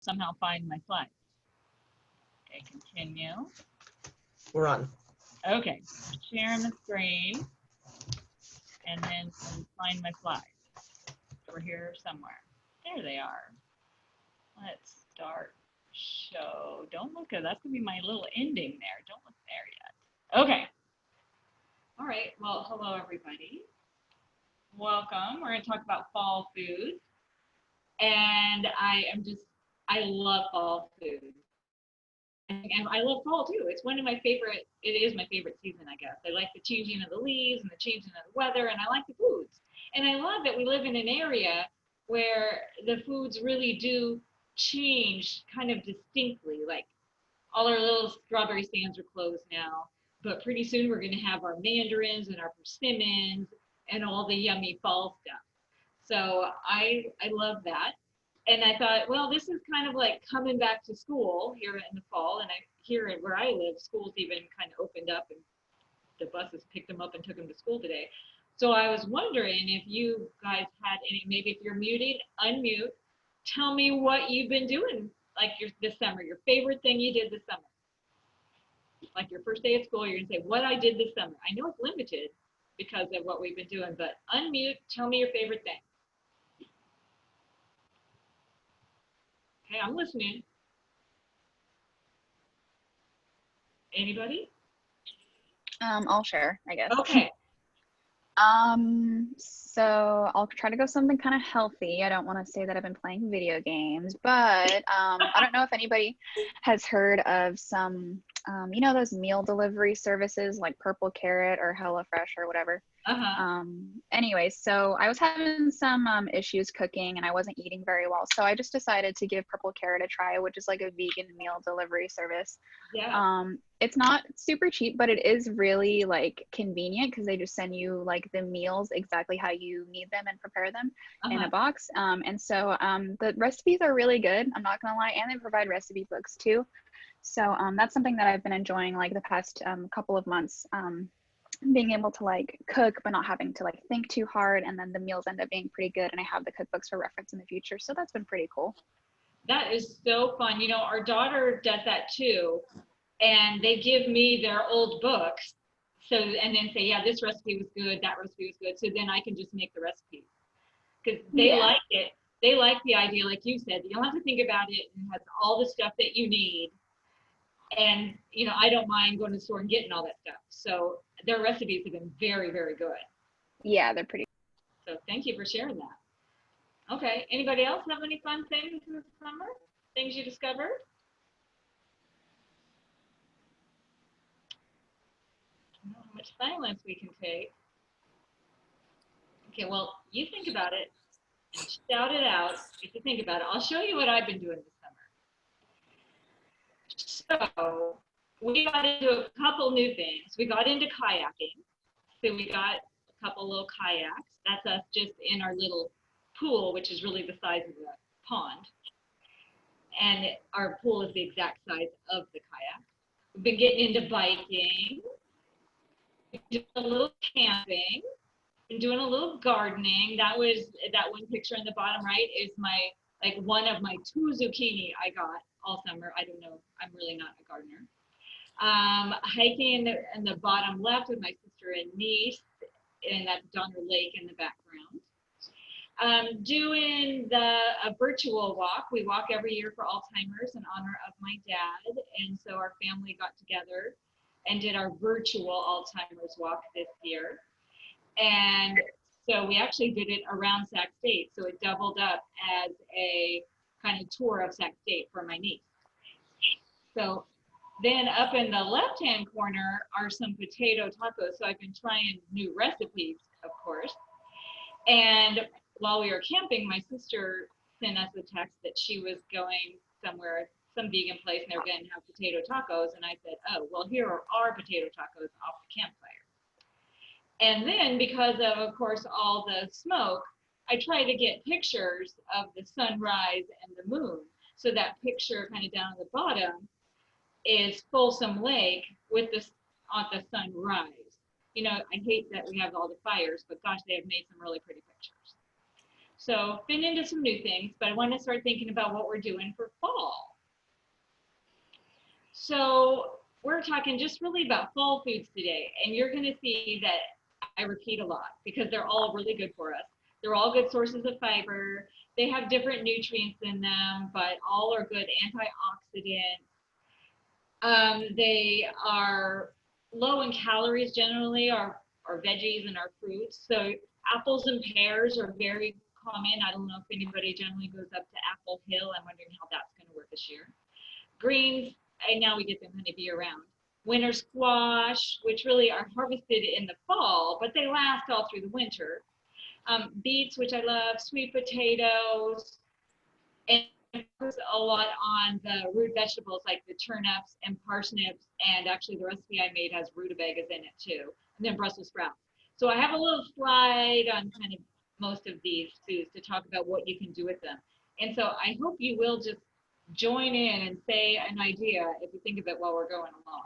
somehow find my slides. Okay, continue. We're on. Okay, sharing the screen, and then find my slides. We're here somewhere. There they are. Let's start show. Don't look at, that's gonna be my little ending there. Don't look there yet. Okay. All right, well, hello everybody. Welcome. We're gonna talk about fall foods. And I love fall food. And I love fall too. It's one of my favorite, it is my favorite season, I guess. I like the changing of the leaves and the changing of the weather, and I like the foods. And I love that we live in an area where the foods really do change kind of distinctly. Like all our little strawberry stands are closed now, but pretty soon we're going to have our mandarins and our persimmons and all the yummy fall stuff. So I love that. And I thought, well, this is kind of like coming back to school here in the fall. And here where I live, schools even kind of opened up and the buses picked them up and took them to school today. So I was wondering if you guys had any, maybe if you're muted, unmute, tell me what you've been doing like this summer, your favorite thing you did this summer. Like your first day at school, you're gonna say, what I did this summer. I know it's limited because of what we've been doing, but unmute, tell me your favorite thing. Okay, I'm listening. Anybody? I'll share, I guess. Okay. So I'll try to go something kind of healthy. I don't want to say that I've been playing video games, but I don't know if anybody has heard of some, you know, those meal delivery services like Purple Carrot or HelloFresh or whatever. Anyways, so I was having some issues cooking and I wasn't eating very well. So I just decided to give Purple Carrot a try, which is like a vegan meal delivery service. Yeah. It's not super cheap, but it is really like convenient because they just send you like the meals exactly how you need them and prepare them in a box. And so the recipes are really good. I'm not gonna lie, and they provide recipe books too. So that's something that I've been enjoying like the past couple of months. Being able to like cook but not having to like think too hard, and then the meals end up being pretty good, and I have the cookbooks for reference in the future, so that's been pretty cool. That is so fun. You know, our daughter does that too, and they give me their old books, so and then say, yeah, this recipe was good, that recipe was good, so then I can just make the recipes because they like it. They like the idea, like you said, you don't have to think about it, and it has all the stuff that you need. And you know, I don't mind going to the store and getting all that stuff. So their recipes have been very, very good. Yeah, they're pretty. So thank you for sharing that. Okay, anybody else have any fun things this summer? Things you discovered? I don't know how much silence we can take. Okay, well, you think about it and shout it out if you think about it. I'll show you what I've been doing this summer. So we got into a couple new things. We got into kayaking. So we got a couple little kayaks. That's us just in our little pool, which is really the size of the pond. And our pool is the exact size of the kayak. We've been getting into biking, doing a little camping, been doing a little gardening. That one picture in the bottom right is like one of my 2 zucchini I got all summer. I don't know, I'm really not a gardener. Hiking in the bottom left with my sister and niece, and that's Donner Lake in the background. Doing a virtual walk. We walk every year for Alzheimer's in honor of my dad, and so our family got together and did our virtual Alzheimer's walk this year. And so we actually did it around Sac State, so it doubled up as a kind of tour of Sac State for my niece. So then up in the left-hand corner are some potato tacos. So I've been trying new recipes, of course. And while we were camping, my sister sent us a text that she was going somewhere, some vegan place, and they were going to have potato tacos. And I said, oh, well, here are our potato tacos off the campfire. And then because of course, all the smoke, I tried to get pictures of the sunrise and the moon. So that picture kind of down at the bottom is Folsom Lake with the sunrise. You know, I hate that we have all the fires, but gosh, they have made some really pretty pictures. So been into some new things, but I want to start thinking about what we're doing for fall. So we're talking just really about fall foods today, and you're going to see that I repeat a lot because they're all really good for us. They're all good sources of fiber. They have different nutrients in them, but all are good antioxidants. They are low in calories generally, our veggies and our fruits. So apples and pears are very common. I don't know if anybody generally goes up to Apple Hill. I'm wondering how that's going to work this year. Greens, and now we get them kind of year round. Winter squash, which really are harvested in the fall, but they last all through the winter. Beets, which I love, sweet potatoes, and a lot on the root vegetables like the turnips and parsnips, and actually the recipe I made has rutabagas in it too, and then Brussels sprouts. So I have a little slide on kind of most of these foods to talk about what you can do with them. And so I hope you will just join in and say an idea if you think of it while we're going along.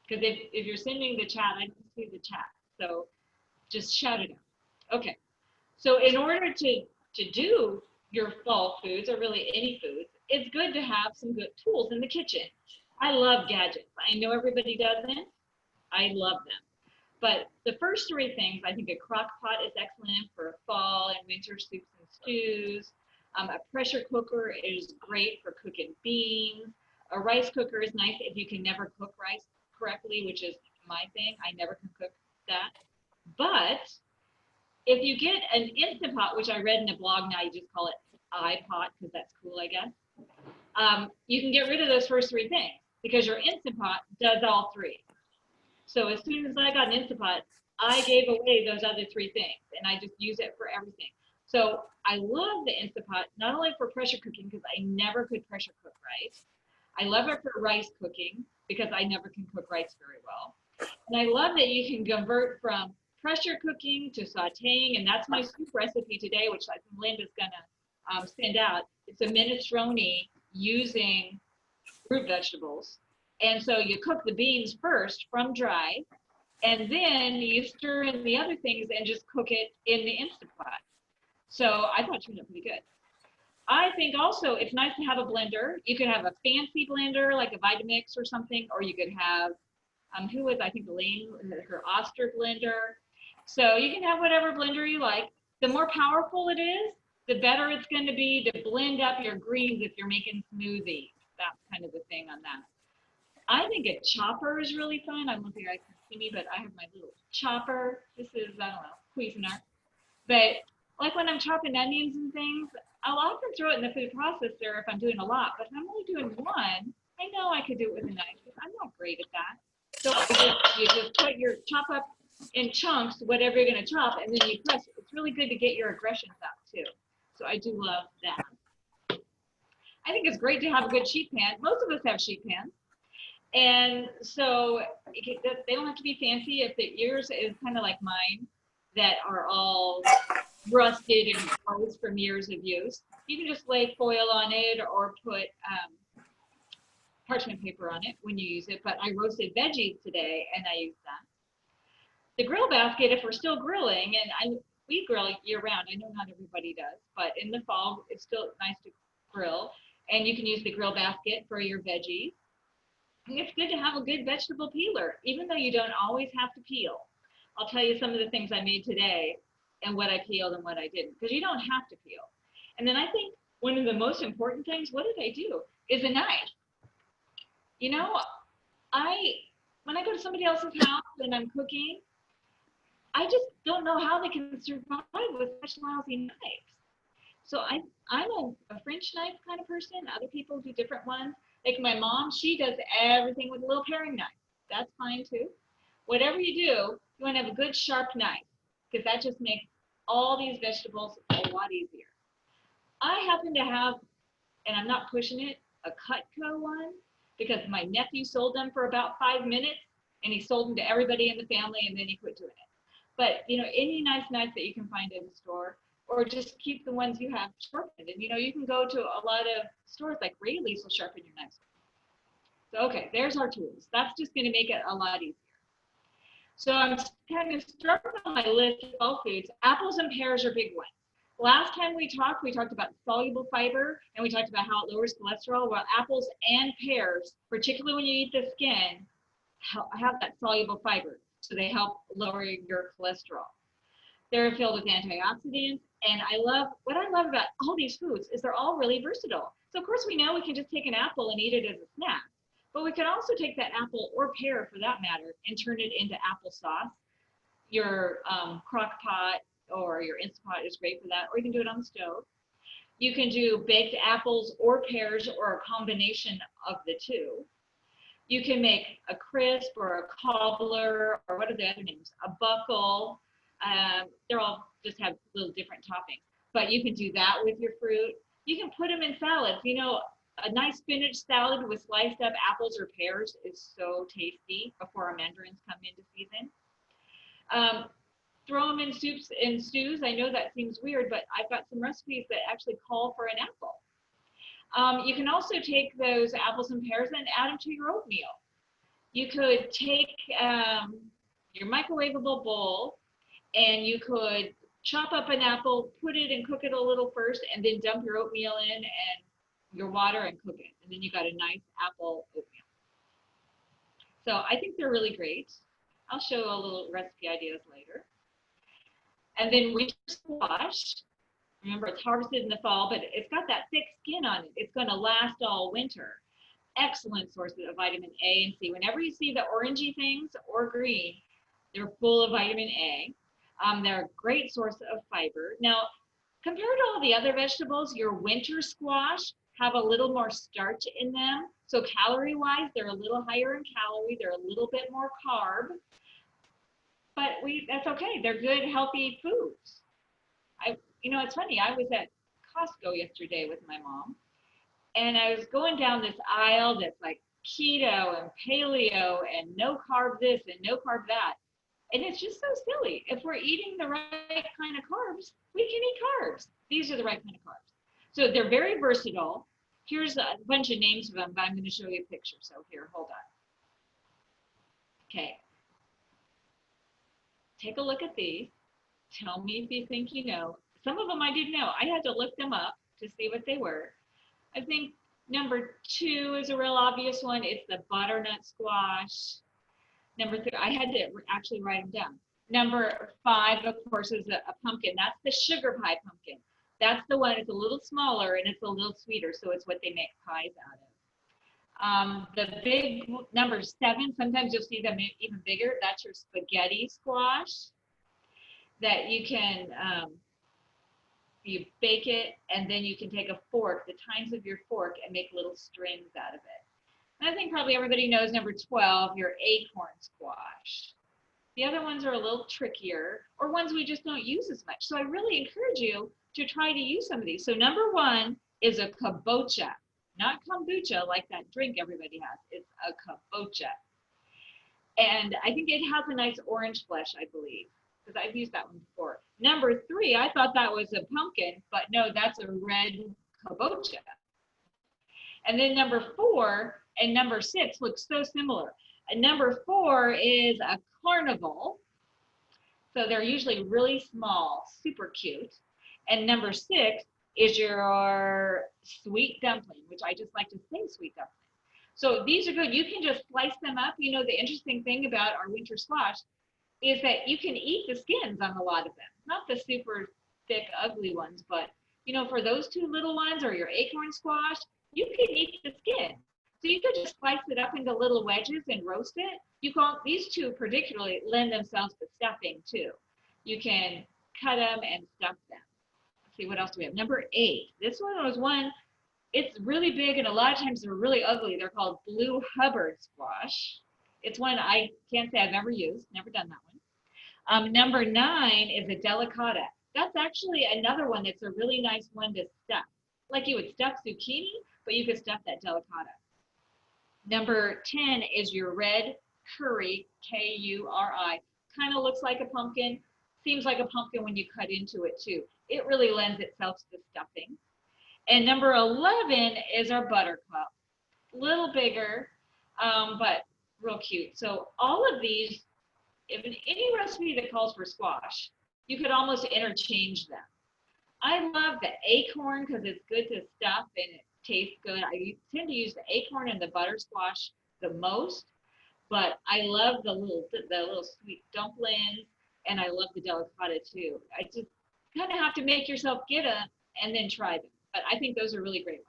Because if you're sending the chat, I can see the chat. So just shout it out. Okay. So in order to do your fall foods, or really any foods, it's good to have some good tools in the kitchen. I love gadgets. I know everybody doesn't. I love them. But the first three things, I think a crock pot is excellent for fall and winter soups and stews. A pressure cooker is great for cooking beans. A rice cooker is nice if you can never cook rice correctly, which is my thing. I never can cook that. But if you get an Instant Pot, which I read in a blog, now you just call it iPot because that's cool, I guess. You can get rid of those first three things because your Instant Pot does all three. So as soon as I got an Instant Pot, I gave away those other three things and I just use it for everything. So I love the Instant Pot, not only for pressure cooking because I never could pressure cook rice. I love it for rice cooking because I never can cook rice very well. And I love that you can convert from pressure cooking to sauteing, and that's my soup recipe today, which I think Linda's gonna send out. It's a minestrone using root vegetables. And so you cook the beans first from dry, and then you stir in the other things and just cook it in the Instant Pot. So I thought it turned out pretty good. I think also it's nice to have a blender. You could have a fancy blender like a Vitamix or something, or you could have, who was, I think, Elaine, her Oster blender. So you can have whatever blender you like. The more powerful it is, the better it's going to be to blend up your greens if you're making smoothies. That's kind of the thing on that. I think a chopper is really fun. I don't know if you guys can see me, but I have my little chopper. This is, I don't know, Cuisinart. But like when I'm chopping onions and things, I'll often throw it in the food processor if I'm doing a lot. But if I'm only doing one, I know I could do it with a knife, but I'm not great at that. So you just put your chop up in chunks, whatever you're going to chop, and then you press it. It's really good to get your aggressions out too. So I do love that. I think it's great to have a good sheet pan. Most of us have sheet pans. And so they don't have to be fancy. If yours is kind of like mine, that are all rusted and closed from years of use, you can just lay foil on it or put parchment paper on it when you use it. But I roasted veggies today and I used that. The grill basket, if we're still grilling, and we grill year round. I know not everybody does, but in the fall, it's still nice to grill. And you can use the grill basket for your veggies. It's good to have a good vegetable peeler, even though you don't always have to peel. I'll tell you some of the things I made today and what I peeled and what I didn't, because you don't have to peel. And then I think one of the most important things, what did I do, is a knife. You know, when I go to somebody else's house and I'm cooking, I just don't know how they can survive with such lousy knives. So I'm a French knife kind of person. Other people do different ones. Like my mom, she does everything with a little paring knife. That's fine too. Whatever you do, you want to have a good sharp knife because that just makes all these vegetables a lot easier. I happen to have, and I'm not pushing it, a Cutco one because my nephew sold them for about 5 minutes and he sold them to everybody in the family and then he quit doing it. But, you know, any nice knife that you can find in the store, or just keep the ones you have sharpened. And, you know, you can go to a lot of stores like Rayleigh's will sharpen your knives. So, okay, there's our tools. That's just going to make it a lot easier. So I'm kind of starting on my list of fall foods. Apples and pears are big ones. Last time we talked about soluble fiber, and we talked about how it lowers cholesterol. Well, apples and pears, particularly when you eat the skin, have that soluble fiber, so they help lower your cholesterol. They're filled with antioxidants, and what I love about all these foods is they're all really versatile. So of course we know we can just take an apple and eat it as a snack, but we can also take that apple or pear for that matter and turn it into applesauce. Your crock pot or your Instant Pot is great for that, or you can do it on the stove. You can do baked apples or pears or a combination of the two. You can make a crisp or a cobbler, or what are the other names? A buckle. They're all just have little different toppings, but you can do that with your fruit. You can put them in salads. You know, a nice spinach salad with sliced up apples or pears is so tasty before our mandarins come into season. Throw them in soups and stews. I know that seems weird, but I've got some recipes that actually call for an apple. You can also take those apples and pears and add them to your oatmeal. You could take your microwavable bowl, and you could chop up an apple, put it and cook it a little first, and then dump your oatmeal in and your water and cook it. And then you got a nice apple oatmeal. So I think they're really great. I'll show a little recipe ideas later. And then winter squash. Remember, it's harvested in the fall, but it's got that thick skin on it. It's going to last all winter. Excellent source of vitamin A and C. Whenever you see the orangey things or green, they're full of vitamin A. They're a great source of fiber. Now, compared to all the other vegetables, your winter squash have a little more starch in them. So calorie-wise, they're a little higher in calorie. They're a little bit more carb. But that's okay. They're good, healthy foods. It's funny. I was at Costco yesterday with my mom, and I was going down this aisle that's like keto and paleo and no carb this and no carb that. And it's just so silly. If we're eating the right kind of carbs, we can eat carbs. These are the right kind of carbs. So they're very versatile. Here's a bunch of names of them, but I'm going to show you a picture. So here, hold on. Okay. Take a look at these. Tell me if you think you know. Some of them I didn't know. I had to look them up to see what they were. I think number 2 is a real obvious one. It's the butternut squash. Number 3, I had to actually write them down. Number 5, of course, is a pumpkin. That's the sugar pie pumpkin. That's the one. It's a little smaller and it's a little sweeter, so it's what they make pies out of. The big number 7, sometimes you'll see them even bigger. That's your spaghetti squash. That you can, you bake it, and then you can take a fork, the tines of your fork, and make little strings out of it. And I think probably everybody knows number 12, your acorn squash. The other ones are a little trickier, or ones we just don't use as much. So I really encourage you to try to use some of these. So number 1 is a kabocha, not kombucha like that drink everybody has. It's a kabocha. And I think it has a nice orange flesh, I believe, because I've used that one before. Number 3, I thought that was a pumpkin, but no, that's a red kabocha. And then number 4 and number 6 look so similar. And number 4 is a carnival. So they're usually really small, super cute. And number 6 is your sweet dumpling, which I just like to say sweet dumpling. So these are good. You can just slice them up. You know, the interesting thing about our winter squash is that you can eat the skins on a lot of them. Not the super thick, ugly ones, but, you know, for those 2 little ones or your acorn squash, you can eat the skin. So you could just slice it up into little wedges and roast it. These 2 particularly lend themselves to stuffing too. You can cut them and stuff them. Let's see, what else do we have? Number 8. This one was one, it's really big, and a lot of times they're really ugly. They're called blue Hubbard squash. It's one I can't say I've ever used, never done that one. Number 9 is a delicata. That's actually another one that's a really nice one to stuff. Like you would stuff zucchini, but you could stuff that delicata. Number 10 is your red curry, K-U-R-I. Kind of looks like a pumpkin. Seems like a pumpkin when you cut into it too. It really lends itself to stuffing. And number 11 is our buttercup. A little bigger, but real cute. So all of these, if in any recipe that calls for squash, you could almost interchange them. I love the acorn because it's good to stuff and it tastes good. I tend to use the acorn and the butter squash the most, but I love the little sweet dumplings, and I love the delicata too. I just kind of have to make yourself get them and then try them. But I think those are really great ones.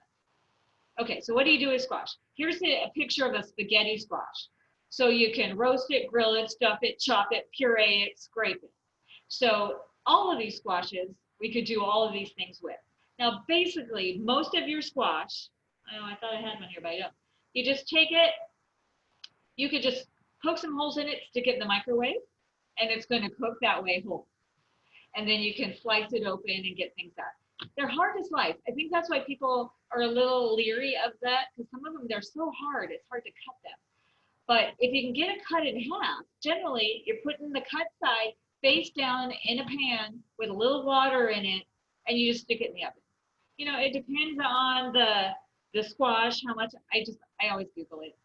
Okay, so what do you do with squash? Here's a picture of a spaghetti squash. So you can roast it, grill it, stuff it, chop it, puree it, scrape it. So all of these squashes, we could do all of these things with. Now, basically, most of your squash, I thought I had one here, but I don't. You just take it, you could just poke some holes in it, stick it in the microwave, and it's going to cook that way whole. And then you can slice it open and get things out. They're hard to slice. I think that's why people are a little leery of that, because some of them, they're so hard, it's hard to cut them. But if you can get it cut in half, generally you're putting the cut side face down in a pan with a little water in it, and you just stick it in the oven. It depends on the squash, how much. I always Google it.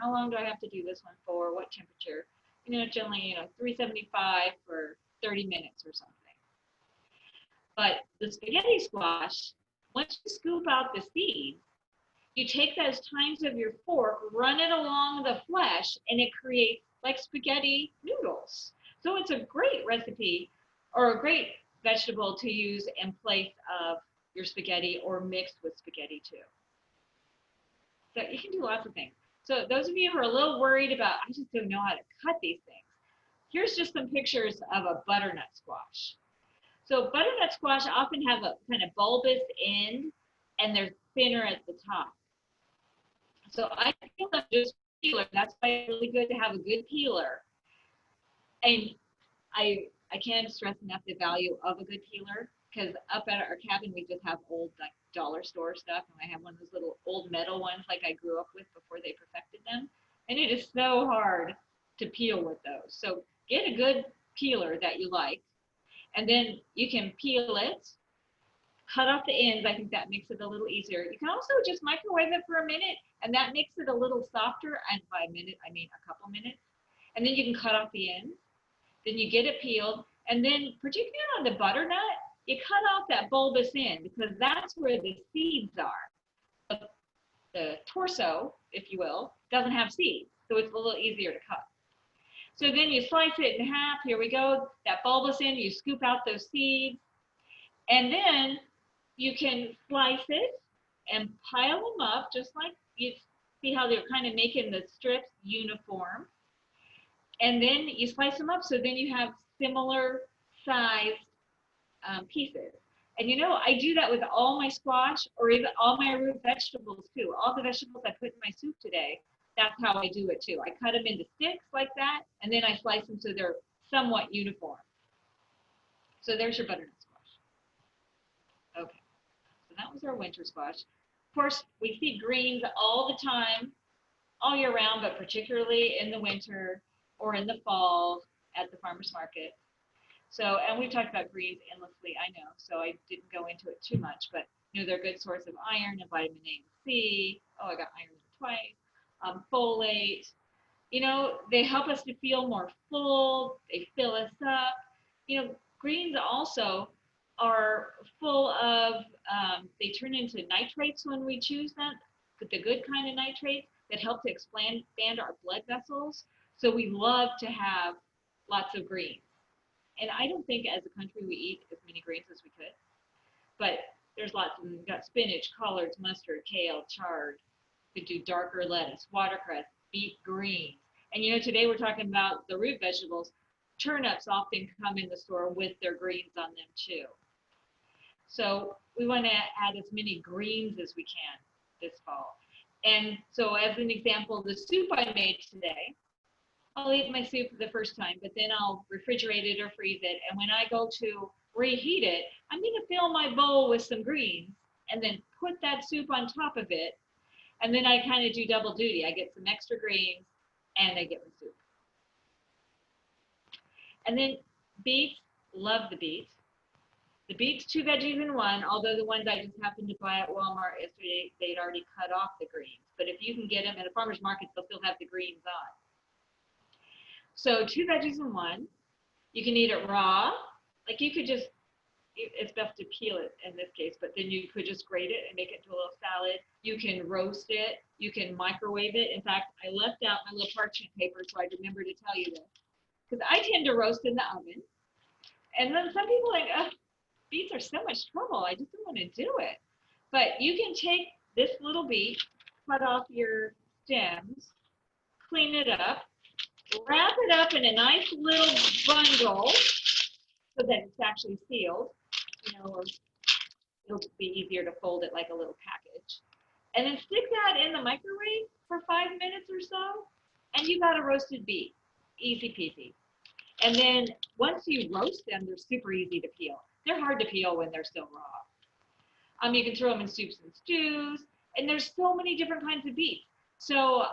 How long do I have to do this one for? What temperature? Generally, 375 for 30 minutes or something. But the spaghetti squash, once you scoop out the seeds, you take those tines of your fork, run it along the flesh, and it creates like spaghetti noodles. So it's a great recipe or a great vegetable to use in place of your spaghetti or mixed with spaghetti too. So you can do lots of things. So those of you who are a little worried about, I just don't know how to cut these things, here's just some pictures of a butternut squash. So butternut squash often have a kind of bulbous end, and they're thinner at the top. So I peel them just peeler. That's why it's really good to have a good peeler. And I can't stress enough the value of a good peeler, because up at our cabin we just have old like dollar store stuff, and I have one of those little old metal ones like I grew up with before they perfected them, and it is so hard to peel with those. So get a good peeler that you like, and then you can peel it, cut off the ends. I think that makes it a little easier. You can also just microwave it for a minute, and that makes it a little softer, and by a minute I mean a couple minutes. And then you can cut off the ends. Then you get it peeled, and then particularly on the butternut, you cut off that bulbous end, because that's where the seeds are. The torso, if you will, doesn't have seeds, so it's a little easier to cut. So then you slice it in half. Here we go. That bulbous end, you scoop out those seeds, and then you can slice it and pile them up, just like you see how they're kind of making the strips uniform. And then you slice them up, so then you have similar sized pieces. And I do that with all my squash, or even all my root vegetables too. All the vegetables I put in my soup today, that's how I do it too. I cut them into sticks like that, and then I slice them so they're somewhat uniform. So there's your butternut squash. Okay, so that was our winter squash. Of course, we see greens all the time, all year round, but particularly in the winter or in the fall at the farmer's market. So, and we've talked about greens endlessly, I know, so I didn't go into it too much, but they're a good source of iron and vitamin A and C. Oh, I got iron twice. Folate. They help us to feel more full. They fill us up. Greens also are full of, they turn into nitrates when we choose them, the good kind of nitrates that help to expand our blood vessels. So we love to have lots of greens. And I don't think as a country we eat as many greens as we could. But there's lots of them. We've got spinach, collards, mustard, kale, chard. We could do darker lettuce, watercress, beet greens. And today we're talking about the root vegetables. Turnips often come in the store with their greens on them too. So we want to add as many greens as we can this fall. And so as an example, the soup I made today, I'll eat my soup the first time, but then I'll refrigerate it or freeze it. And when I go to reheat it, I'm going to fill my bowl with some greens and then put that soup on top of it. And then I kind of do double duty. I get some extra greens and I get my soup. And then beets, love the beets. The beets, 2 veggies in one, although the ones I just happened to buy at Walmart yesterday, they'd already cut off the greens. But if you can get them at a farmer's market, they'll still have the greens on. So 2 veggies in one. You can eat it raw. Like you could just, it's best to peel it in this case, but then you could just grate it and make it into a little salad. You can roast it. You can microwave it. In fact, I left out my little parchment paper, so I remember to tell you this. Because I tend to roast in the oven. And then some people are like, oh, beets are so much trouble. I just don't want to do it. But you can take this little beet, cut off your stems, clean it up, wrap it up in a nice little bundle so that it's actually sealed, or it'll be easier to fold it like a little package. And then stick that in the microwave for 5 minutes or so, and you got a roasted beet. Easy peasy. And then once you roast them, they're super easy to peel. They're hard to peel when they're still raw. You can throw them in soups and stews, and there's so many different kinds of beets. So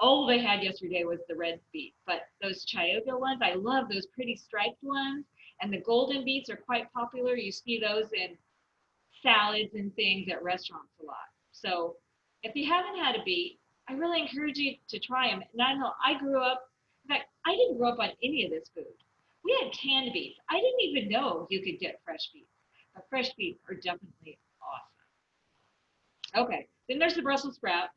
all they had yesterday was the red beet, but those Chioggia ones, I love those pretty striped ones, and the golden beets are quite popular. You see those in salads and things at restaurants a lot. So if you haven't had a beet, I really encourage you to try them. And I know I grew up, in fact, I didn't grow up on any of this food. We had canned beets. I didn't even know you could get fresh beets. But fresh beets are definitely awesome. Okay, then there's the Brussels sprout.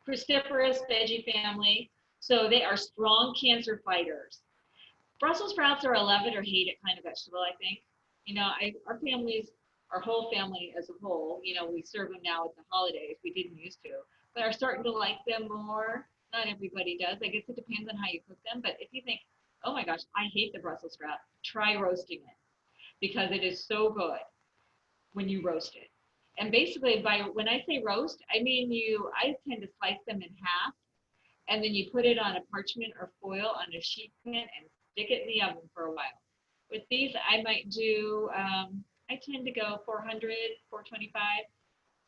Cruciferous veggie family. So they are strong cancer fighters. Brussels sprouts are a love it or hate it kind of vegetable, I think. Our whole family as a whole, we serve them now at the holidays. We didn't used to, but are starting to like them more. Not everybody does. I guess it depends on how you cook them. But if you think, oh my gosh, I hate the Brussels sprout, try roasting it because it is so good when you roast it. And basically, when I say roast, I mean I tend to slice them in half, and then you put it on a parchment or foil on a sheet pan and stick it in the oven for a while. With these, I might do, I tend to go 400, 425,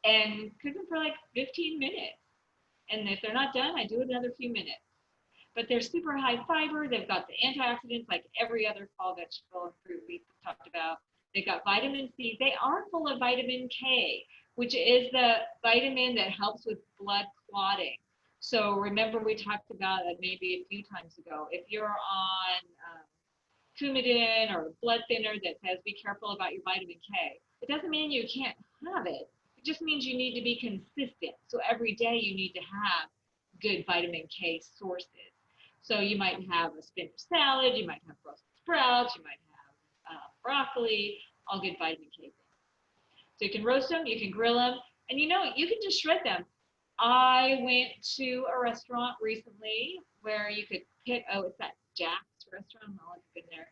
and cook them for like 15 minutes. And if they're not done, I do another few minutes. But they're super high fiber. They've got the antioxidants like every other fall vegetable and fruit we talked about. They've got vitamin C. They are full of vitamin K, which is the vitamin that helps with blood clotting. So remember we talked about it maybe a few times ago. If you're on Coumadin or blood thinner that says be careful about your vitamin K, it doesn't mean you can't have it. It just means you need to be consistent. So every day you need to have good vitamin K sources. So you might have a spinach salad, you might have Brussels sprouts, you might have broccoli, all good vitamin K things. So you can roast them, you can grill them, and you can just shred them. I went to a restaurant recently where you could pick, it's that Jack's restaurant, I'll have been there.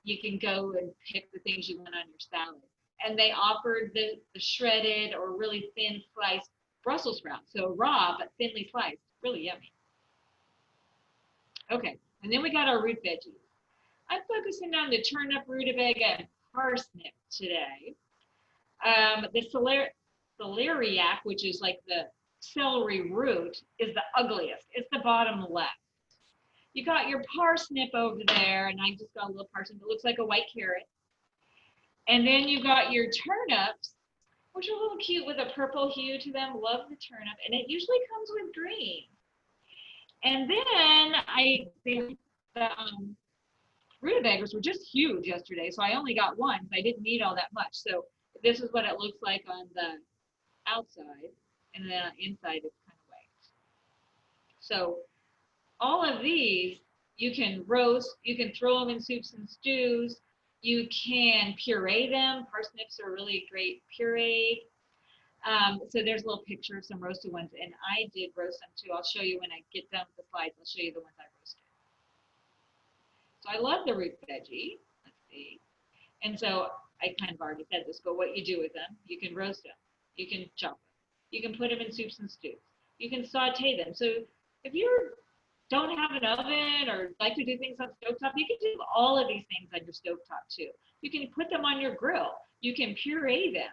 You can go and pick the things you want on your salad. And they offered the shredded or really thin sliced Brussels sprouts. So raw, but thinly sliced, really yummy. Okay, and then we got our root veggies. I'm focusing on the turnip, rutabaga, and parsnip today. The celeriac, which is like the celery root, is the ugliest. It's the bottom left. You got your parsnip over there, and I just got a little parsnip. It looks like a white carrot. And then you got your turnips, which are a little cute with a purple hue to them. Love the turnip, and it usually comes with green. And then the rutabagas were just huge yesterday, so I only got one. I didn't need all that much. So this is what it looks like on the outside, and then inside it's kind of white. So all of these you can roast, you can throw them in soups and stews, you can puree them. Parsnips are really great pureed. So there's a little picture of some roasted ones, and I did roast them too. I'll show you when I get done with the slides. I'll show you the ones I roasted. So I love the root veggie. Let's see. And so I kind of already said this, but what you do with them, you can roast them, you can chop them, you can put them in soups and stews, you can saute them. So if you don't have an oven or like to do things on stovetop, you can do all of these things on your stovetop too. You can put them on your grill. You can puree them.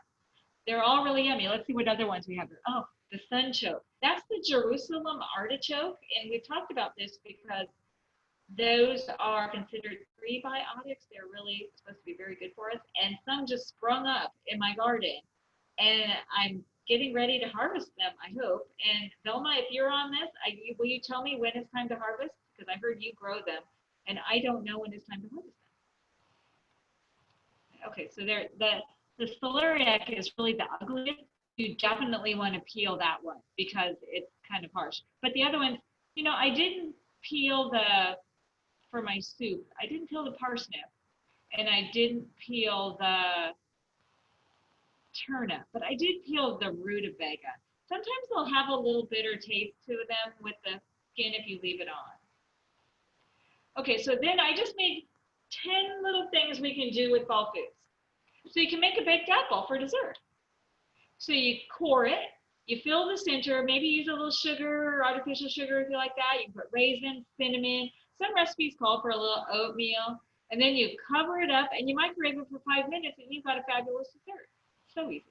They're all really yummy. Let's see what other ones we have. Oh, the sunchoke. That's the Jerusalem artichoke. And we've talked about this because those are considered prebiotics. They're really supposed to be very good for us. And some just sprung up in my garden. And I'm getting ready to harvest them, I hope. And Velma, if you're on this, will you tell me when it's time to harvest? Because I heard you grow them. And I don't know when it's time to harvest them. Okay, so there, the celeriac is really the ugliest. You definitely want to peel that one because it's kind of harsh. But the other ones, you know, I didn't peel for my soup, I didn't peel the parsnip and I didn't peel the turnip, but I did peel the rutabaga. Sometimes they'll have a little bitter taste to them with the skin if you leave it on. Okay, so then I just made 10 little things we can do with fall foods. So you can make a baked apple for dessert. So you core it, you fill the center, maybe use a little sugar or artificial sugar if you like that. You can put raisins, cinnamon. Some recipes call for a little oatmeal. And then you cover it up and you microwave it for 5 minutes and you've got a fabulous dessert. So easy.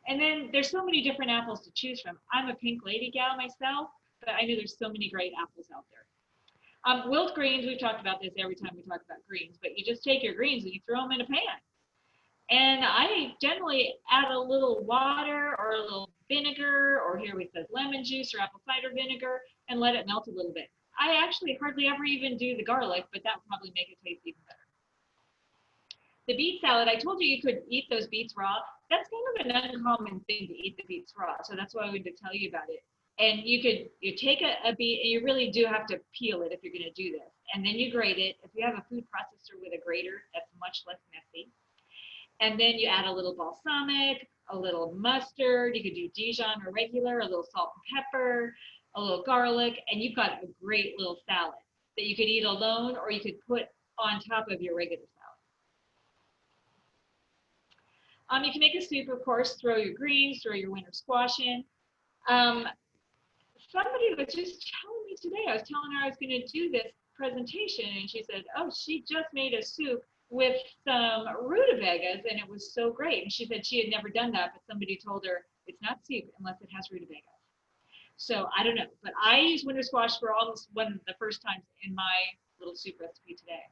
And then there's so many different apples to choose from. I'm a pink lady gal myself, but I know there's so many great apples out there. Wilt greens, we've talked about this every time we talk about greens, but you just take your greens and you throw them in a pan. And I generally add a little water or a little vinegar, or here we said lemon juice or apple cider vinegar, and let it melt a little bit. I actually hardly ever even do the garlic, but that would probably make it taste even better. The beet salad, I told you you could eat those beets raw. That's kind of an uncommon thing to eat the beets raw, so that's why I wanted to tell you about it. And you take a beet, and you really do have to peel it if you're going to do this. And then you grate it. If you have a food processor with a grater, that's much less messy. And then you add a little balsamic, a little mustard. You could do Dijon or regular, a little salt and pepper, a little garlic, and you've got a great little salad that you could eat alone or you could put on top of your regular salad. You can make a soup, of course, throw your greens, throw your winter squash in. Somebody was just telling me today, I was telling her I was going to do this presentation, and she said, oh, she just made a soup with some rutabagas, and it was so great. And she said she had never done that, but somebody told her it's not soup unless it has rutabagas. So I don't know, but I use winter squash for almost one of the first times in my little soup recipe today.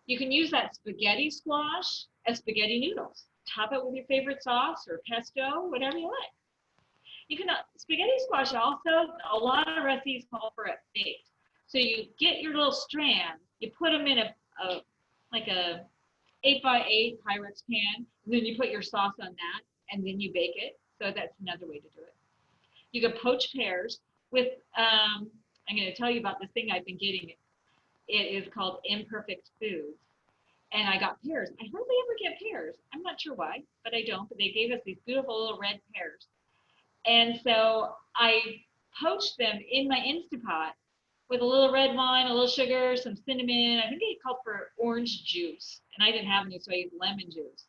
You can use that spaghetti squash as spaghetti noodles. Top it with your favorite sauce or pesto, whatever you like. You can spaghetti squash also, a lot of recipes call for it baked. So you get your little strands, you put them in like a 8x8 Pyrex pan, and then you put your sauce on that, and then you bake it. So that's another way to do it. You can poach pears with, I'm going to tell you about this thing I've been getting. It is called Imperfect Foods. And I got pears. I hardly ever get pears. I'm not sure why, but I don't. But they gave us these beautiful little red pears. And so I poached them in my Instapot with a little red wine, a little sugar, some cinnamon. I think it called for orange juice. And I didn't have any, so I used lemon juice.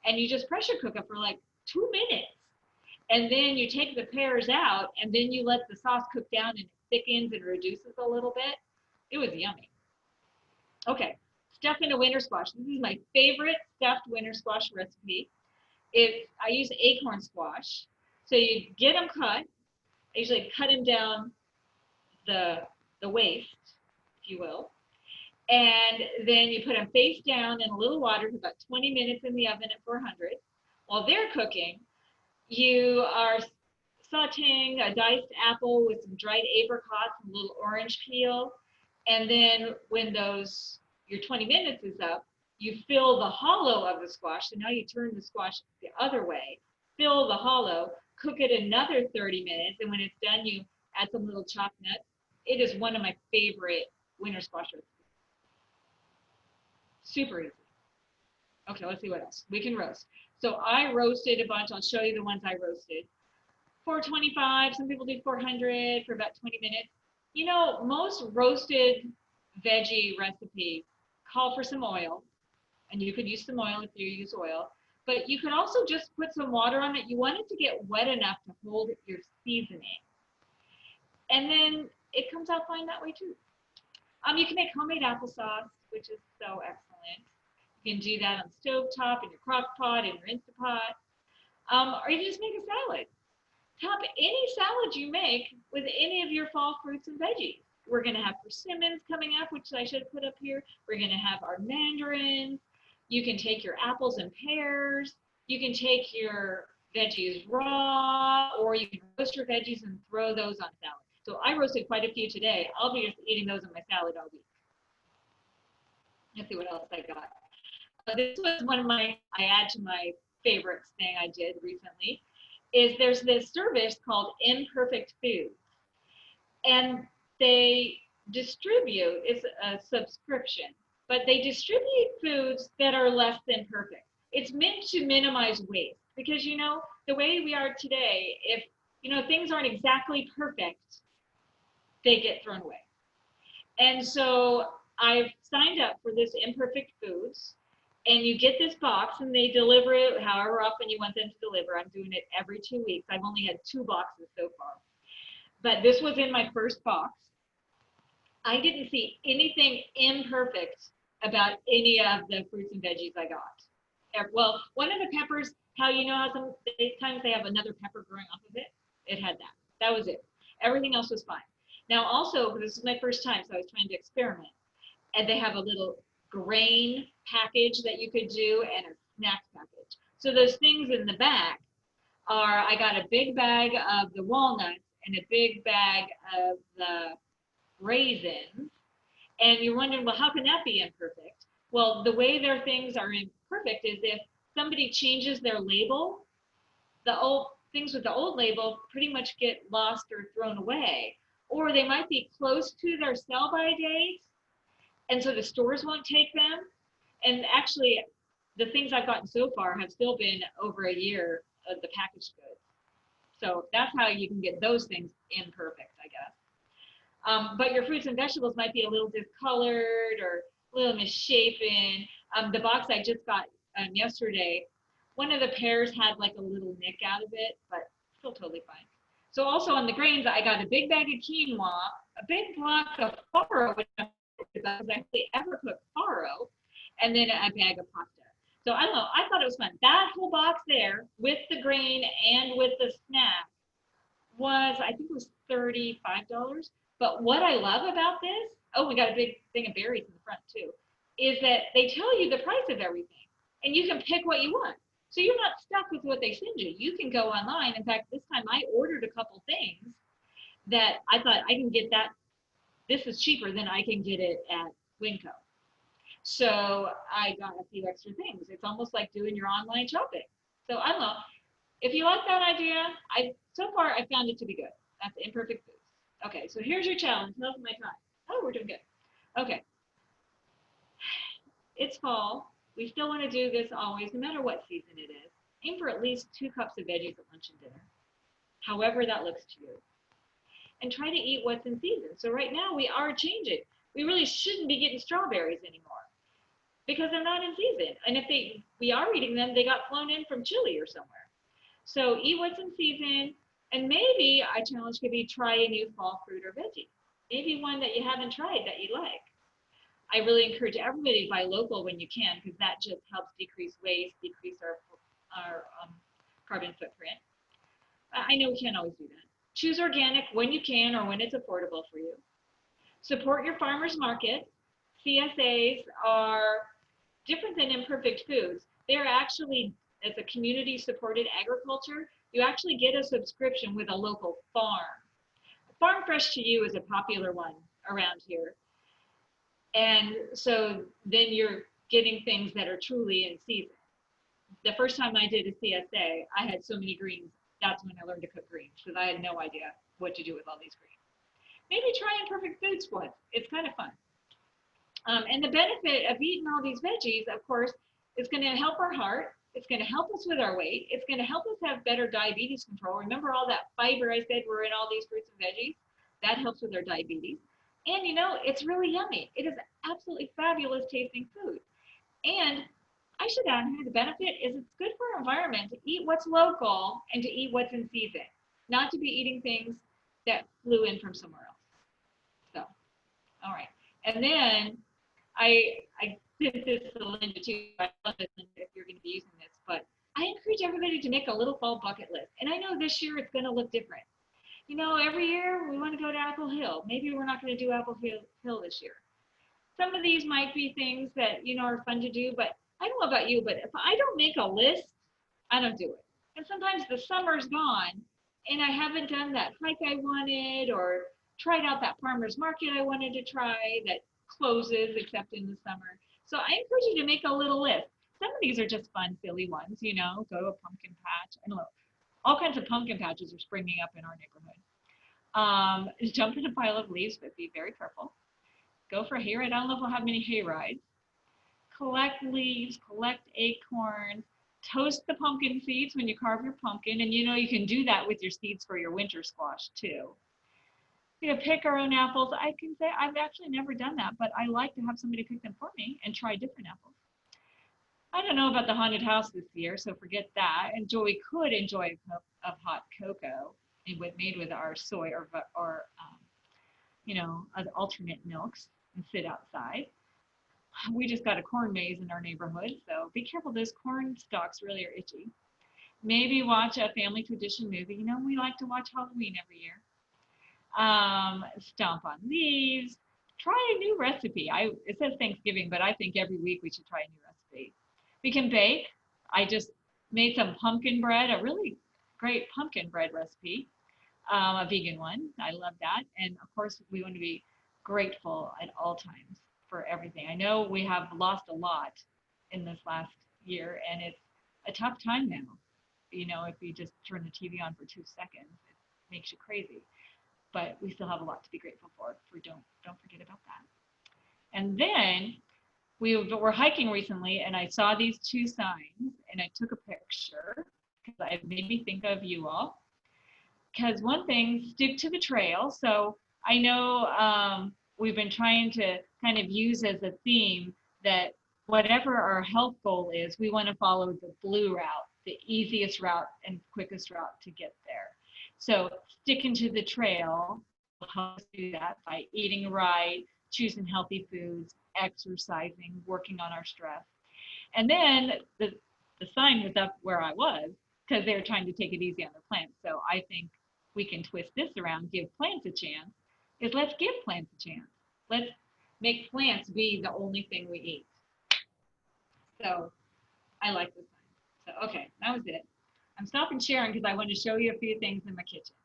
And you just pressure cook it for like 2 minutes. And then you take the pears out, and then you let the sauce cook down, and it thickens and reduces a little bit. It was yummy. Okay, stuff in a winter squash. This is my favorite stuffed winter squash recipe. I use acorn squash. So you get them cut. I usually cut them down the waist, if you will. And then you put them face down in a little water for about 20 minutes in the oven at 400. While they're cooking, you are sauteing a diced apple with some dried apricots and a little orange peel. And then when your 20 minutes is up, you fill the hollow of the squash. So now you turn the squash the other way, fill the hollow, cook it another 30 minutes. And when it's done, you add some little chopped nuts. It is one of my favorite winter squash recipes. Super easy. Okay, let's see what else. We can roast. So I roasted a bunch. I'll show you the ones I roasted. 425, some people do 400 for about 20 minutes. You know, most roasted veggie recipes call for some oil, and you could use some oil if you use oil, but you could also just put some water on it. You want it to get wet enough to hold your seasoning. And then it comes out fine that way too. You can make homemade applesauce, which is so excellent. You can do that on the stovetop, in your crock pot, in your Instapot, or you can just make a salad. Top any salad you make with any of your fall fruits and veggies. We're going to have persimmons coming up, which I should put up here. We're going to have our mandarins. You can take your apples and pears. You can take your veggies raw, or you can roast your veggies and throw those on salad. So I roasted quite a few today. I'll be just eating those in my salad all week. Let's see what else I got. this was one of I add to my favorites thing I did recently, is there's this service called Imperfect Foods. And they distribute, it's a subscription, but they distribute foods that are less than perfect. It's meant to minimize waste because, the way we are today, if, things aren't exactly perfect, they get thrown away. And so I've signed up for this Imperfect Foods, and you get this box and they deliver it however often you want them to deliver. I'm doing it every 2 weeks. I've only had 2 boxes so far. But this was in my first box. I didn't see anything imperfect about any of the fruits and veggies I got. Well, one of the peppers, how sometimes they have another pepper growing off of it? It had that. That was it. Everything else was fine. Now also, this is my first time, so I was trying to experiment. And they have a little grain package that you could do and a snack package. So those things in the back are, I got a big bag of the walnuts and a big bag of the raisins. And you're wondering, well, how can that be imperfect? Well, the way their things are imperfect is if somebody changes their label, the old things with the old label pretty much get lost or thrown away. Or they might be close to their sell-by date, and so the stores won't take them. And actually, the things I've gotten so far have still been over a year of the packaged goods. So that's how you can get those things imperfect, I guess. But your fruits and vegetables might be a little discolored or a little misshapen. The box I just got yesterday, one of the pears had like a little nick out of it, but still totally fine. So also on the grains, I got a big bag of quinoa, a big block of farro, which I actually ever cooked farro, and then a bag of pasta. So I don't know, I thought it was fun. That whole box there with the grain and with the snack was, I think it was $35. But what I love about this, oh, we got a big thing of berries in the front too, is that they tell you the price of everything and you can pick what you want. So you're not stuck with what they send you. You can go online. In fact, this time I ordered a couple things that I thought I can get that. This is cheaper than I can get it at Winco. So I got a few extra things. It's almost like doing your online shopping. So I don't know. If you like that idea, so far I found it to be good. That's Imperfect Foods. Okay, so here's your challenge. How's my time? Oh, we're doing good. Okay. It's fall. We still want to do this always, no matter what season it is. Aim for at least 2 cups of veggies at lunch and dinner, however that looks to you. And try to eat what's in season. So right now we are changing. We really shouldn't be getting strawberries anymore because they're not in season. And if we are eating them, they got flown in from Chile or somewhere. So eat what's in season. And maybe a challenge could be try a new fall fruit or veggie. Maybe one that you haven't tried that you like. I really encourage everybody to buy local when you can, because that just helps decrease waste, decrease our carbon footprint. I know we can't always do that. Choose organic when you can or when it's affordable for you. Support your farmers market. CSAs are different than Imperfect Foods. They're actually, as a community supported agriculture, you actually get a subscription with a local farm. Farm Fresh to You is a popular one around here. And so then you're getting things that are truly in season. The first time I did a CSA, I had so many greens. That's when I learned to cook greens, because I had no idea what to do with all these greens. Maybe try Imperfect Foods once. It's kind of fun. And the benefit of eating all these veggies, of course, is going to help our heart. It's going to help us with our weight. It's going to help us have better diabetes control. Remember all that fiber I said were in all these fruits and veggies? That helps with our diabetes. And it's really yummy. It is absolutely fabulous tasting food. And I should add here, the benefit is it's good for our environment to eat what's local and to eat what's in season, not to be eating things that flew in from somewhere else. So, all right. And then I sent this to Linda too. I love this, Linda, if you're going to be using this, but I encourage everybody to make a little fall bucket list. And I know this year it's going to look different. Every year we want to go to Apple Hill. Maybe we're not going to do Apple Hill this year. Some of these might be things that, are fun to do, but I don't know about you, but if I don't make a list, I don't do it. And sometimes the summer's gone and I haven't done that hike I wanted or tried out that farmer's market I wanted to try that closes except in the summer. So I encourage you to make a little list. some of these are just fun, silly ones, you know, go to a pumpkin patch. I don't know. All kinds of pumpkin patches are springing up in our neighborhood. Jump in a pile of leaves, but be very careful. Go for a hayride. I don't know if we'll have many hayrides. Collect leaves, collect acorns, toast the pumpkin seeds when you carve your pumpkin. And you know, you can do that with your seeds for your winter squash too. You know, pick our own apples. I can say I've actually never done that, but I like to have somebody pick them for me and try different apples. I don't know about the haunted house this year, so forget that. We could enjoy a cup of hot cocoa made with our soy or you know, alternate milks and sit outside. We just got a corn maze in our neighborhood, so be careful. Those corn stalks really are itchy. Maybe watch a family tradition movie. You know, we like to watch Halloween every year. Stomp on leaves. Try a new recipe. It says Thanksgiving, but I think every week we should try a new recipe. We can bake. I just made some pumpkin bread, a really great pumpkin bread recipe, a vegan one. I love that. And of course, we want to be grateful at all times for everything. I know we have lost a lot in this last year, and it's a tough time now. You know, if you just turn the TV on for 2 seconds, it makes you crazy. But we still have a lot to be grateful for. Don't forget about that. And then we were hiking recently, and I saw these 2 signs, and I took a picture because it made me think of you all. Because one thing, stick to the trail. So I know we've been trying to kind of use as a theme that whatever our health goal is, we want to follow the blue route, the easiest route and quickest route to get there. So sticking to the trail will help us do that by eating right, choosing healthy foods, exercising, working on our stress. And then the sign was up where I was because they were trying to take it easy on their plants. So I think we can twist this around, give plants a chance, is let's give plants a chance. Let's make plants be the only thing we eat. So I like this sign. So, okay, that was it. I'm stopping sharing because I want to show you a few things in my kitchen.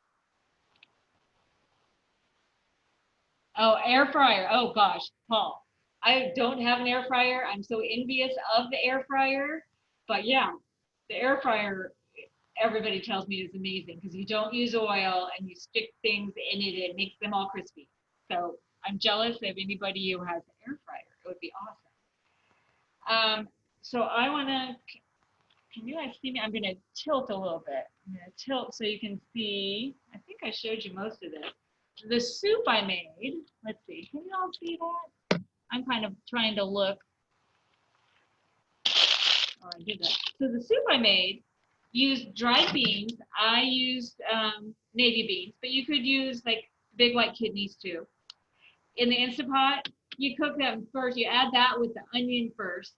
Oh, air fryer. Oh gosh, Paul. I don't have an air fryer. I'm so envious of the air fryer. But yeah, the air fryer, everybody tells me is amazing because you don't use oil and you stick things in it and it makes them all crispy. So I'm jealous of anybody who has an air fryer. It would be awesome. So I want to, can you guys see me? I'm going to tilt a little bit. I'm going to tilt so you can see. I think I showed you most of this. The soup I made, let's see, can you all see that? I'm kind of trying to look. Oh, I did that. So the soup I made used dried beans. I used navy beans, but you could use like big white kidneys too. In the Instant Pot, you cook them first. You add that with the onion first,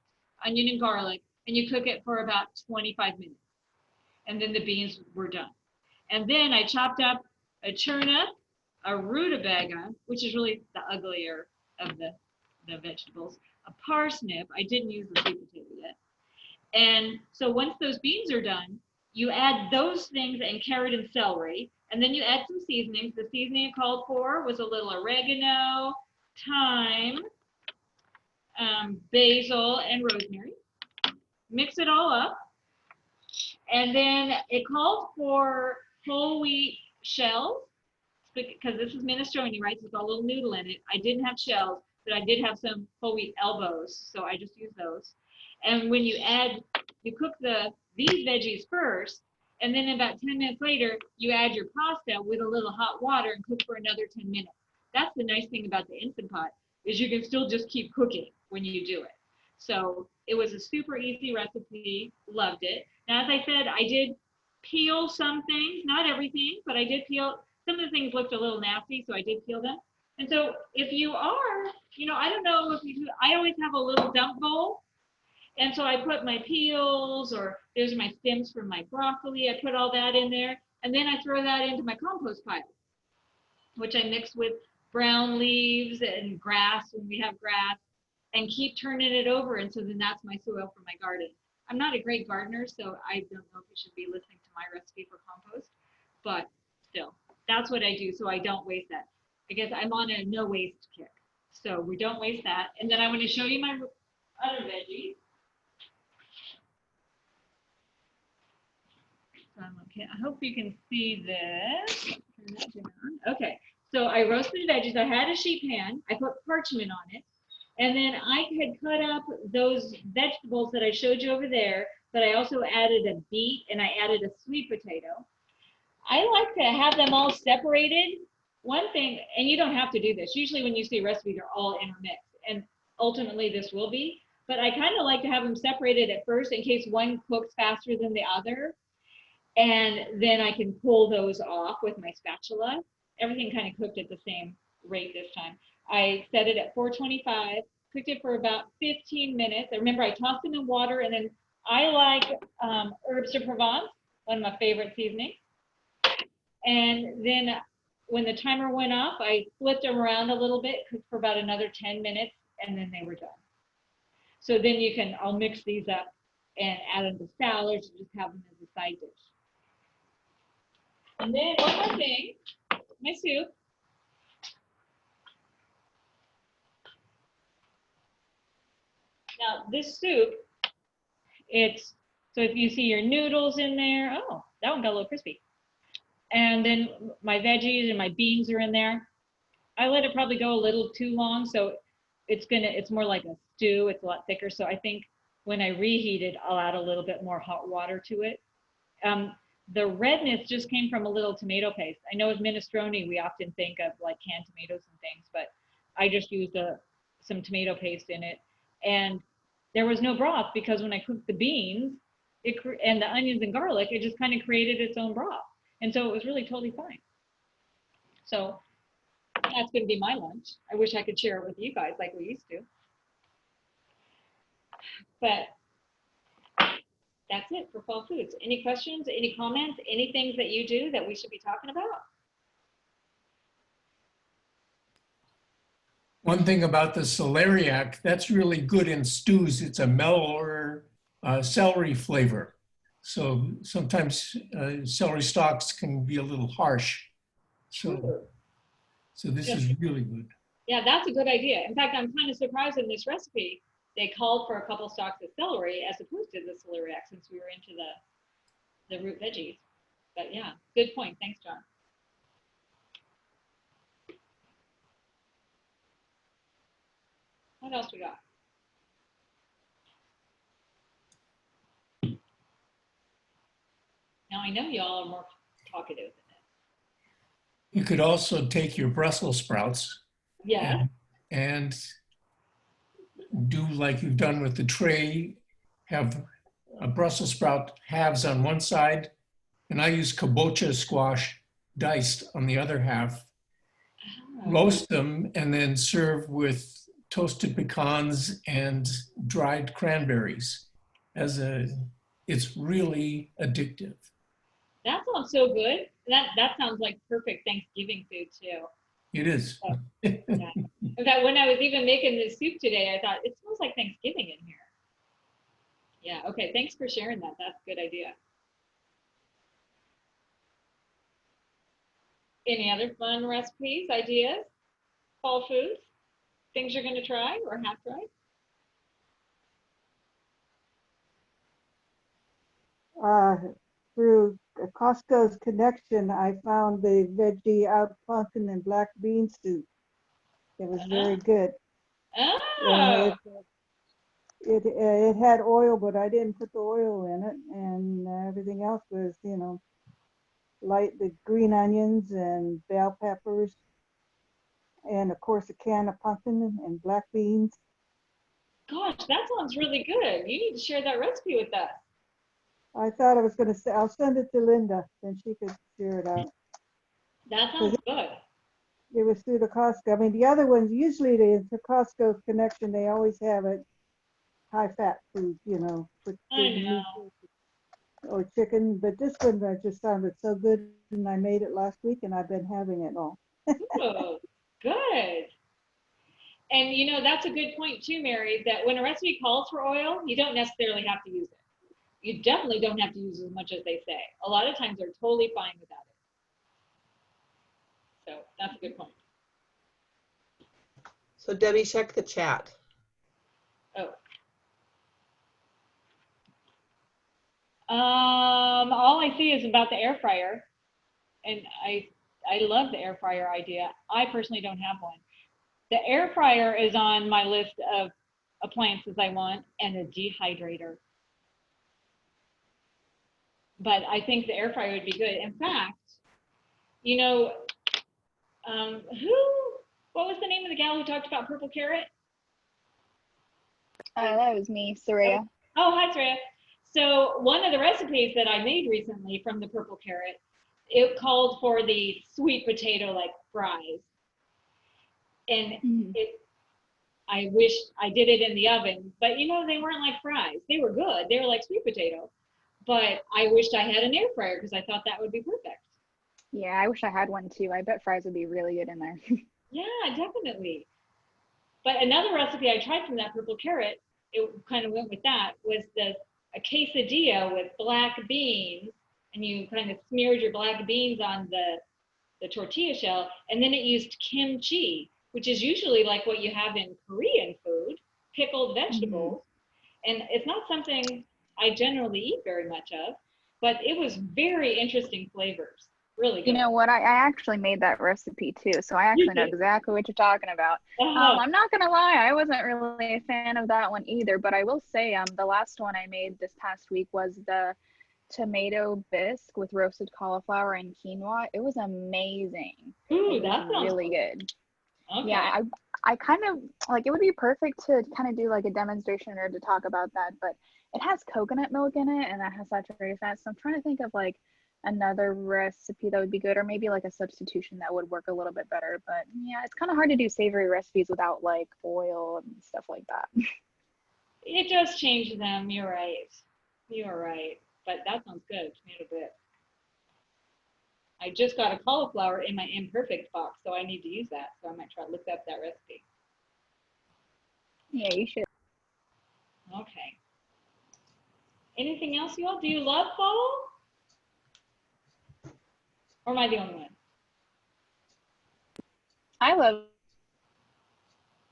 onion and garlic, and you cook it for about 25 minutes. And then the beans were done. And then I chopped up a turnip, a rutabaga, which is really the uglier of the vegetables, a parsnip. I didn't use the sweet potato yet. And so once those beans are done, you add those things and carrot and celery, and then you add some seasonings. The seasoning it called for was a little oregano, thyme, basil, and rosemary. Mix it all up. And then it called for whole wheat shells, because this is minestrone, right? So it's got a little noodle in it. I didn't have shells, but I did have some whole wheat elbows, so I just used those. And when you cook these veggies first, and then about 10 minutes later, you add your pasta with a little hot water and cook for another 10 minutes. That's the nice thing about the Instant Pot, is you can still just keep cooking when you do it. So it was a super easy recipe, loved it. Now, as I said, I did peel some things, not everything, but I did peel. Some of the things looked a little nasty, so I did peel them. And so if you are, you know, I don't know if you do, I always have a little dump bowl. And so I put my peels, or there's my stems from my broccoli. I put all that in there. And then I throw that into my compost pile, which I mix with brown leaves and grass when we have grass, and keep turning it over. And so then that's my soil for my garden. I'm not a great gardener, so I don't know if you should be listening to my recipe for compost, but still, that's what I do so I don't waste that. I guess I'm on a no waste kick. So we don't waste that. And then I want to show you my other veggies. Okay, I hope you can see this. Turn that down. Okay, so I roasted veggies. I had a sheet pan. I put parchment on it. And then I had cut up those vegetables that I showed you over there, but I also added a beet and I added a sweet potato. I like to have them all separated. One thing, and you don't have to do this. Usually when you see recipes, they're all intermixed. And ultimately this will be. But I kind of like to have them separated at first in case one cooks faster than the other. And then I can pull those off with my spatula. Everything kind of cooked at the same rate this time. I set it at 425, cooked it for about 15 minutes. I remember I tossed them in water, and then I like herbs de Provence, one of my favorite seasonings. And then when the timer went off, I flipped them around a little bit, cooked for about another 10 minutes, and then they were done. So then I'll mix these up and add them to salads and just have them as a side dish. And then one more thing, my soup. Now this soup, so if you see your noodles in there, oh, that one got a little crispy. And then my veggies and my beans are in there. I let it probably go a little too long, so it's more like a stew. It's a lot thicker. So I think when I reheat it, I'll add a little bit more hot water to it. The redness just came from a little tomato paste. I know with minestrone, we often think of like canned tomatoes and things, but I just used some tomato paste in it. And there was no broth because when I cooked the beans and the onions and garlic, it just kind of created its own broth. And so it was really totally fine. So that's going to be my lunch. I wish I could share it with you guys like we used to. But that's it for fall foods. Any questions, any comments, any things that you do that we should be talking about? One thing about the celeriac, that's really good in stews. It's a mellower celery flavor. So sometimes celery stalks can be a little harsh. So this is really good. Yeah, that's a good idea. In fact, I'm kind of surprised in this recipe, they called for a couple stalks of celery as opposed to the celeriac since we were into the root veggies. But yeah, good point. Thanks, John. What else we got? Now I know y'all are more talkative than this. You could also take your Brussels sprouts, yeah, and do like you've done with the tray, have a Brussels sprout halves on one side, and I use kabocha squash diced on the other half. Roast them and then serve with toasted pecans and dried cranberries. It's really addictive. That sounds so good. That sounds like perfect Thanksgiving food too. It is. So, yeah. In fact, when I was even making this soup today, I thought it smells like Thanksgiving in here. Yeah. Okay. Thanks for sharing that. That's a good idea. Any other fun recipes, ideas, fall foods, things you're going to try or have tried? Through Costco's connection, I found the veggie out pumpkin and black bean soup. It was very good. Oh. It had oil, but I didn't put the oil in it, and everything else was, light the green onions and bell peppers, and of course a can of pumpkin and black beans. Gosh, that sounds really good. You need to share that recipe with us. I thought I was going to say, I'll send it to Linda, then she could share it out. That sounds good. It was through the Costco. I mean, the other ones, usually the Costco connection, they always have it high-fat food, with meat or chicken. But this one just sounded so good, and I made it last week, and I've been having it all. Oh, good. And that's a good point too, Mary, that when a recipe calls for oil, you don't necessarily have to use it. You definitely don't have to use as much as they say. A lot of times they're totally fine without it. So that's a good point. So Debbie, check the chat. Oh. All I see is about the air fryer, and I love the air fryer idea. I personally don't have one. The air fryer is on my list of appliances I want, and a dehydrator. But I think the air fryer would be good. In fact, you know, what was the name of the gal who talked about purple carrot? That was me, Soraya. Oh, hi, Soraya. So one of the recipes that I made recently from the purple carrot, it called for the sweet potato like fries. And I wish I did it in the oven, but you know, they weren't like fries. They were good. They were like sweet potato. But I wished I had an air fryer because I thought that would be perfect. Yeah, I wish I had one too. I bet fries would be really good in there. Yeah, definitely. But another recipe I tried from that purple carrot, it kind of went with that, was a quesadilla with black beans, and you kind of smeared your black beans on the tortilla shell, and then it used kimchi, which is usually like what you have in Korean food, pickled vegetables. And it's not something I generally eat very much of, but it was very interesting flavors. Really good. You know what? I actually made that recipe too, so I actually know exactly what you're talking about. I'm not gonna lie, I wasn't really a fan of that one either, but I will say the last one I made this past week was the tomato bisque with roasted cauliflower and quinoa. It was amazing. Ooh, it that was sounds really good. Okay. Yeah, I kind of like, it would be perfect to kind of do like a demonstration or to talk about that, but it has coconut milk in it and that has saturated fat. So I'm trying to think of like another recipe that would be good, or maybe like a substitution that would work a little bit better. But yeah, it's kind of hard to do savory recipes without like oil and stuff like that. It does change them. You're right. You're right. But that sounds good. Tomato bisque. I just got a cauliflower in my Imperfect box, so I need to use that. So I might try to look up that recipe. Yeah, you should. Okay. Anything else, you all? Do you love fall? Or am I the only one? I love.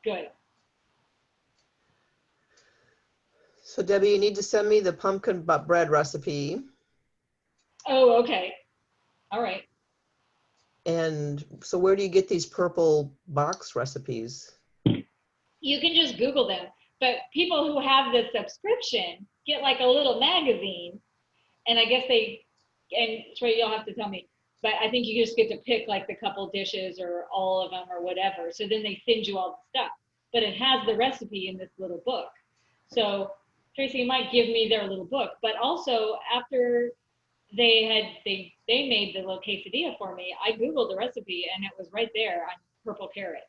Good. So Debbie, you need to send me the pumpkin bread recipe. Oh, okay. All right. And so where do you get these purple box recipes? You can just Google them. But people who have the subscription get like a little magazine. And I guess and Trey, you'll have to tell me, but I think you just get to pick like the couple dishes or all of them or whatever. So then they send you all the stuff. But it has the recipe in this little book. So Tracy might give me their little book. But also after they made the little quesadilla for me, I Googled the recipe and it was right there on purple carrot.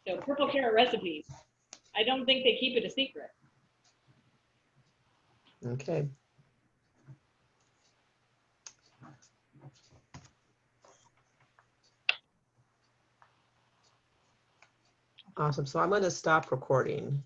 So purple carrot recipes. I don't think they keep it a secret. Okay. Awesome. So I'm going to stop recording.